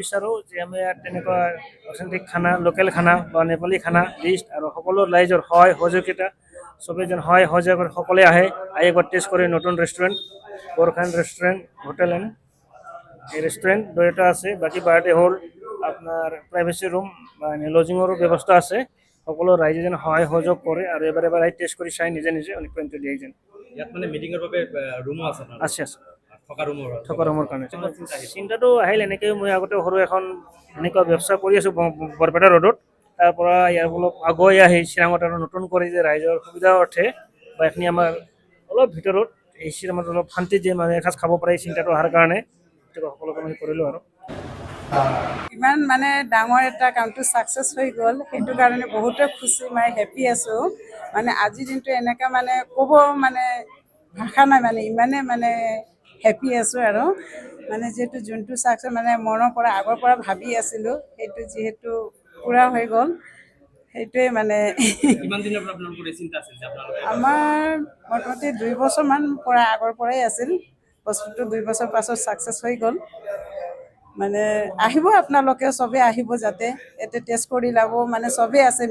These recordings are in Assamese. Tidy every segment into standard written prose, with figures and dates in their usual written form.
বিচাৰোঁ যে আমি ইয়াত তেনেকুৱা অথেণ্টিক খানা, লোকেল খানা বা নেপালী খানা লিষ্ট আৰু সকলো ৰাইজৰ সহায় সহযোগিতা চবেই যেন সহায় সহযোগ সকলোৱে আহে, আহি একবাৰ টেষ্ট কৰি নতুন ৰেষ্টুৰেণ্ট গোৰ্খান ৰেষ্টুৰেণ্ট হোটেল এণ্ড এই ৰেষ্টুৰেণ্ট দুয়োটা আছে। বাকী বাৰতে হ'ল আপোনাৰ প্ৰাইভেচি ৰুম বা লজিঙৰো ব্যৱস্থা আছে। সকলো ৰাইজে যেন সহায় সহযোগ কৰে আৰু এবাৰ আহি টেষ্ট কৰি চাই নিজে নিজে অনুপ্ৰাণিত দিয়ে যেন। ইয়াত মানে মিটিঙৰ বাবে ৰুমো আছে আছে আছে থকা ৰুমৰ কাৰণে চিন্তাটো আহিল এনেকৈ মই আগতে সৰু এখন এনেকুৱা ব্যৱস্থা কৰি আছোঁ বৰপেটা ৰোডত। তাৰ পৰা ইয়াৰ অলপ আগুৱাই আহি চিৰাঙত আৰু নতুন কৰি যে ৰাইজৰ সুবিধাৰ অৰ্থে বা এইখিনি আমাৰ অলপ ভিতৰত এই চিৰাঙত অলপ শান্তি যে মানুহে এসাঁজ খাব পাৰে এই চিন্তাটো অহাৰ কাৰণে সকলোকে আমি কৰিলোঁ আৰু ইমান মানে ডাঙৰ এটা কামটো ছাকচেছ হৈ গ'ল, সেইটো কাৰণে বহুতে খুচি মই হেপী আছোঁ। মানে আজিৰ দিনটো এনেকুৱা মানে ক'ব মানে ভাষা নাই, মানে ইমানে মানে হেপী আছোঁ আৰু মানে যিহেতু যোনটো ছাকচেছ মানে মনৰ পৰা আগৰ পৰা ভাবি আছিলোঁ সেইটো যিহেতু পূৰা হৈ গ'ল, সেইটোৱে মানে আমাৰ মোটামুটি 2 বছৰমান পৰা আগৰ পৰাই আছিল। বস্তুটো 2 বছৰ পাছত ছাকচেছ হৈ গ'ল। মানে আহিব আপোনালোকে চবেই আহিব, যাতে ইয়াতে টেষ্ট কৰি ল'ব। মানে চবেই আছে,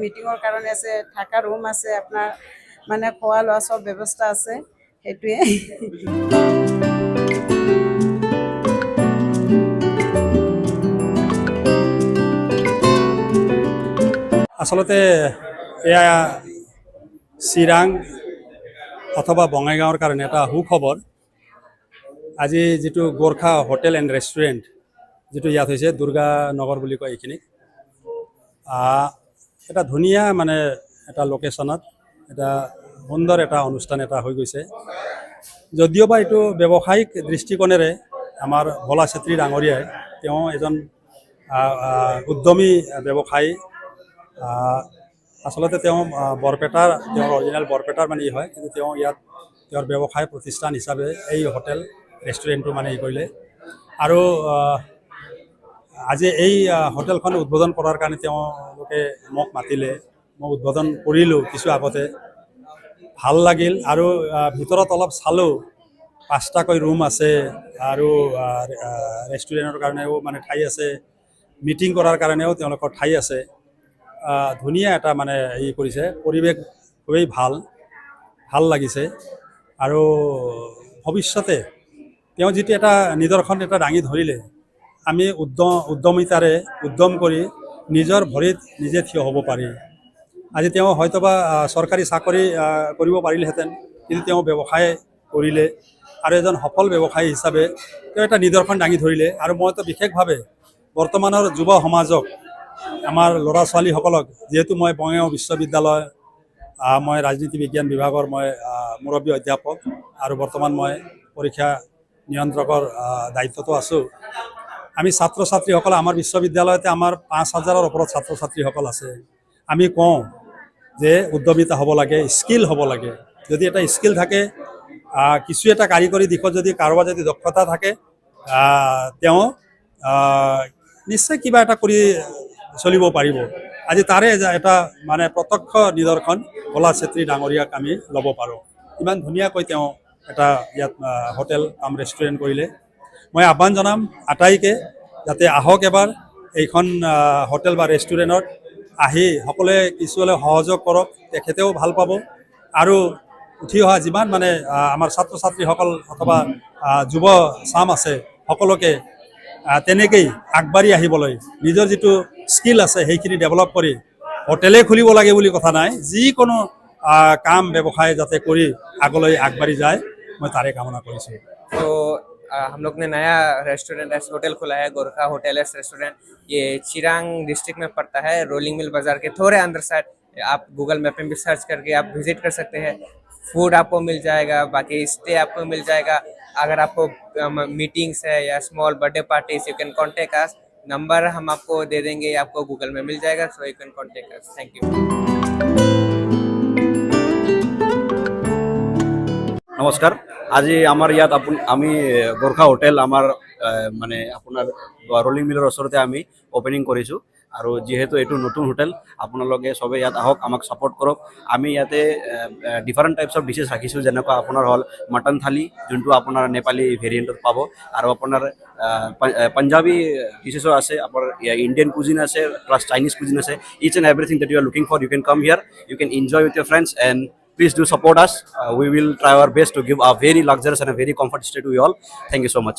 মিটিঙৰ কাৰণে আছে, থকা ৰুম আছে, আপোনাৰ মানে খোৱা লোৱা চব ব্যৱস্থা আছে, সেইটোৱে। আচলতে এয়া চিৰাং অথবা বঙাইগাঁৱৰ কাৰণে এটা সুখবৰ। আজি যিটো গোৰ্খা হোটেল এণ্ড ৰেষ্টুৰেণ্ট যিটো ইয়াত হৈছে, দুৰ্গা নগৰ বুলি কয় এইখিনিক, এটা ধুনীয়া মানে এটা লোকেশ্যনত এটা সুন্দৰ এটা অনুষ্ঠান এটা হৈ গৈছে। যদিওবা এইটো ব্যৱসায়িক দৃষ্টিকোণেৰে আমাৰ ভোলা চেত্ৰী ডাঙৰীয়াই, তেওঁ এজন উদ্যমী ব্যৱসায়ী। আচলতে তেওঁ বৰপেটাৰ, তেওঁৰ অৰিজিনেল বৰপেটাৰ মানে হয়, কিন্তু তেওঁ ইয়াত তেওঁৰ ব্যৱসায় প্ৰতিষ্ঠান হিচাপে এই হোটেল ৰেষ্টুৰেণ্টটো মানে কৰিলে। আৰু আজি এই হোটেলখন উদ্বোধন কৰাৰ কাৰণে তেওঁলোকে মোক মাতিলে, মই উদ্বোধন কৰিলোঁ কিছু আগতে। ভাল লাগিল আৰু ভিতৰত অলপ চালোঁ, 5টাকৈ ৰুম আছে আৰু ৰেষ্টুৰেণ্টৰ কাৰণেও মানে ঠাই আছে, মিটিং কৰাৰ কাৰণেও তেওঁলোকৰ ঠাই আছে। ধুনীয়া এটা মানে কৰিছে, পৰিৱেশ খুবেই ভাল লাগিছে। আৰু ভৱিষ্যতে তেওঁ যিটো এটা নিদৰ্শন এটা দাঙি ধৰিলে, আমি উদ্যমিতাৰে উদ্যম কৰি নিজৰ ভৰিত নিজে থিয় হ'ব পাৰি। আজি তেওঁ হয়তোবা চৰকাৰী চাকৰি কৰিব পাৰিলেহেঁতেন, কিন্তু তেওঁ ব্যৱসায় কৰিলে আৰু এজন সফল ব্যৱসায়ী হিচাপে তেওঁ এটা নিদৰ্শন দাঙি ধৰিলে। আৰু মইতো বিশেষভাৱে বৰ্তমানৰ যুৱ সমাজক, আমাৰ ল'ৰা ছোৱালীসকলক, যিহেতু মই বঙাইগাঁও বিশ্ববিদ্যালয়, মই ৰাজনীতি বিজ্ঞান বিভাগৰ মই মুৰব্বী অধ্যাপক আৰু বৰ্তমান মই পৰীক্ষা নিয়ন্ত্ৰকৰ দায়িত্বতো আছোঁ। আমি ছাত্ৰ ছাত্ৰীসকল, আমাৰ বিশ্ববিদ্যালয়তে আমাৰ 5,000-ৰ ওপৰত ছাত্ৰ ছাত্ৰীসকল আছে। আমি কওঁ যে উদ্যমিতা হ'ব লাগে, স্কিল হ'ব লাগে। যদি এটা স্কিল থাকে, কিছু এটা কাৰিকৰী দিশত যদি কাৰোবাৰ যদি দক্ষতা থাকে, তেওঁ নিশ্চয় কিবা এটা কৰি চলিব পাৰিব। আজি তাৰে এটা মানে প্ৰত্যক্ষ নিদৰ্শন ভোলা চেত্ৰী ডাঙৰীয়াক আমি ল'ব পাৰোঁ। ইমান ধুনীয়াকৈ তেওঁ এটা ইয়াত হোটেল কাম ৰেষ্টুৰেণ্ট কৰিলে। মই আহ্বান জনাম আটাইকে, যাতে আহক এবাৰ এইখন হোটেল বা ৰেষ্টুৰেণ্টত আহি সকলোৱে কিছু হ'লে সহযোগ কৰক, তেখেতেও ভাল পাব। আৰু উঠি অহা যিমান মানে আমাৰ ছাত্ৰ ছাত্ৰীসকল অথবা যুৱ চাম আছে, সকলোকে তেনেকেই আগবাঢ়ি আহিবলৈ, নিজৰ যিটো স্কিল আছে সেইখিনি ডেভেলপ কৰি হোটেলে খুলিব লাগে বুলি কথা নাই, যিকোনো কাম ব্যৱসায় যাতে কৰি আগলৈ আগবাঢ়ি যায়, मैं तारे कामना करी। तो हम लोग ने नया रेस्टोरेंट होटल खोला है, गोरखा होटल रेस्टोरेंट। ये चिरांग डिस्ट्रिक्ट में पड़ता है, रोलिंग मिल बाजार के थोड़े अंदर साइड। आप गूगल मैप में भी सर्च करके आप विजिट कर सकते हैं। फूड आपको मिल जाएगा, बाकी स्टे आपको मिल जाएगा। अगर आपको मीटिंग्स है या small birthday parties, you can contact us. Number हम आपको दे देंगे, आपको गूगल में मिल जाएगा, so you can contact us. Thank you. নমস্কাৰ। আজি আমাৰ ইয়াত আমি গোৰ্খা হোটেল আমাৰ মানে আপোনাৰ ৰলিং মিলৰ ওচৰতে আমি অপেনিং কৰিছোঁ। আৰু যিহেতু এইটো নতুন হোটেল আপোনালোকে চবে ইয়াত আহক আমাক ছাপোৰ্ট কৰক আমি ইয়াতে ডিফাৰেণ্ট টাইপছ অফ ডিছেছ ৰাখিছোঁ যেনেকুৱা আপোনাৰ হ'ল মটন থালি যোনটো আপোনাৰ নেপালী ভেৰিয়েণ্টত পাব আৰু আপোনাৰ পাঞ্জাবী ডিছেছো আছে আপোনাৰ ইণ্ডিয়ান কুজিন আছে প্লাছ চাইনিজ কুজিন আছে each and everything that you are looking for you can come here you can enjoy with your friends and please do support us. We will try our best to give a very luxurious and a very comfort stay to you all. Thank you so much.